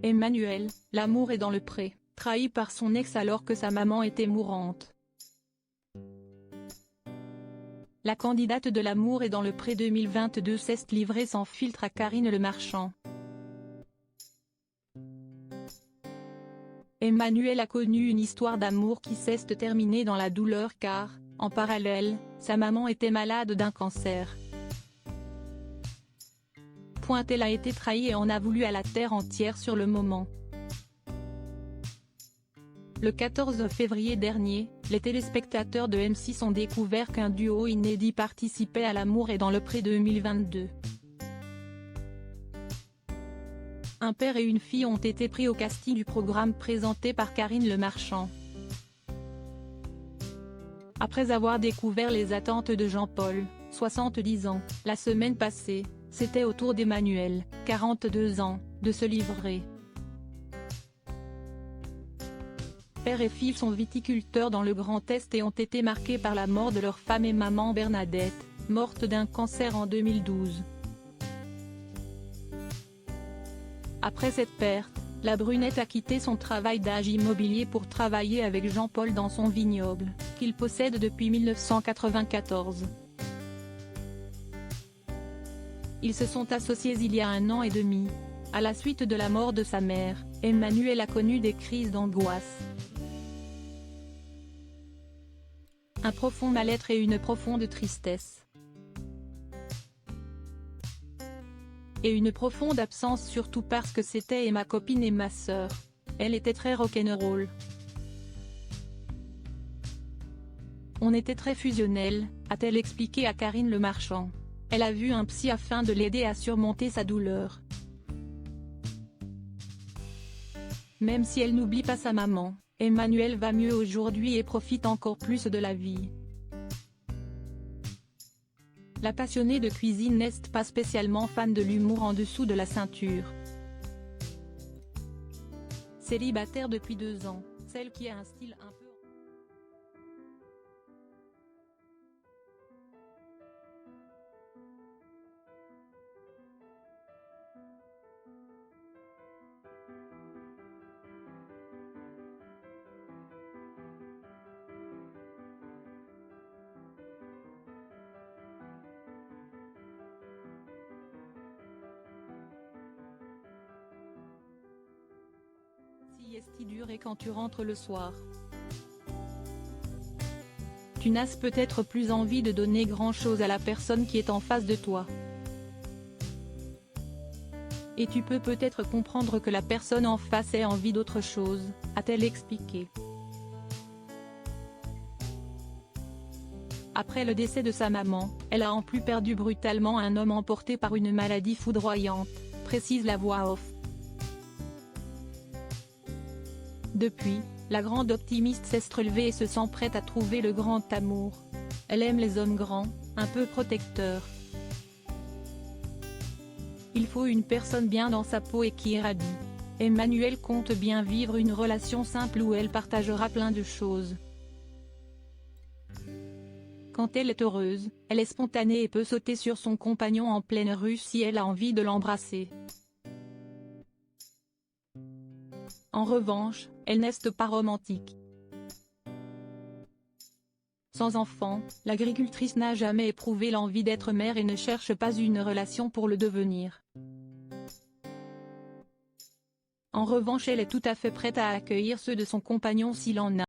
Emmanuel, l'amour est dans le pré, trahi par son ex alors que sa maman était mourante. La candidate de l'amour est dans le pré 2022 s'est livrée sans filtre à Karine Le Marchand. Emmanuel a connu une histoire d'amour qui s'est terminée dans la douleur car, en parallèle, sa maman était malade d'un cancer. Elle a été trahie et en a voulu à la terre entière sur le moment. Le 14 février dernier, les téléspectateurs de M6 ont découvert qu'un duo inédit participait à l'amour est dans le pré 2022. Un père et une fille ont été pris au casting du programme présenté par Karine Le Marchand. Après avoir découvert les attentes de Jean-Paul, 70 ans, la semaine passée, c'était au tour d'Emmanuel, 42 ans, de se livrer. Père et fille sont viticulteurs dans le Grand Est et ont été marqués par la mort de leur femme et maman Bernadette, morte d'un cancer en 2012. Après cette perte, la brunette a quitté son travail d'agent immobilier pour travailler avec Jean-Paul dans son vignoble, qu'il possède depuis 1994. Ils se sont associés il y a 1 an et demi. À la suite de la mort de sa mère, Emmanuel a connu des crises d'angoisse. Un profond mal-être et une profonde tristesse. Et une profonde absence surtout parce que c'était ma copine et ma sœur. Elle était très rock'n'roll. On était très fusionnels, a-t-elle expliqué à Karine Le Marchand. Elle a vu un psy afin de l'aider à surmonter sa douleur. Même si elle n'oublie pas sa maman, Emmanuel va mieux aujourd'hui et profite encore plus de la vie. La passionnée de cuisine n'est pas spécialement fan de l'humour en dessous de la ceinture. Célibataire depuis 2 ans, celle qui a un style un peu... Si dur et quand tu rentres le soir. Tu n'as peut-être plus envie de donner grand-chose à la personne qui est en face de toi. Et tu peux peut-être comprendre que la personne en face ait envie d'autre chose, a-t-elle expliqué. Après le décès de sa maman, elle a en plus perdu brutalement un homme emporté par une maladie foudroyante, précise la voix off. Depuis, la grande optimiste s'est relevée et se sent prête à trouver le grand amour. Elle aime les hommes grands, un peu protecteurs. Il faut une personne bien dans sa peau et qui irradie. Emmanuel compte bien vivre une relation simple où elle partagera plein de choses. Quand elle est heureuse, elle est spontanée et peut sauter sur son compagnon en pleine rue si elle a envie de l'embrasser. En revanche, elle n'est pas romantique. Sans enfant, l'agricultrice n'a jamais éprouvé l'envie d'être mère et ne cherche pas une relation pour le devenir. En revanche, elle est tout à fait prête à accueillir ceux de son compagnon s'il en a.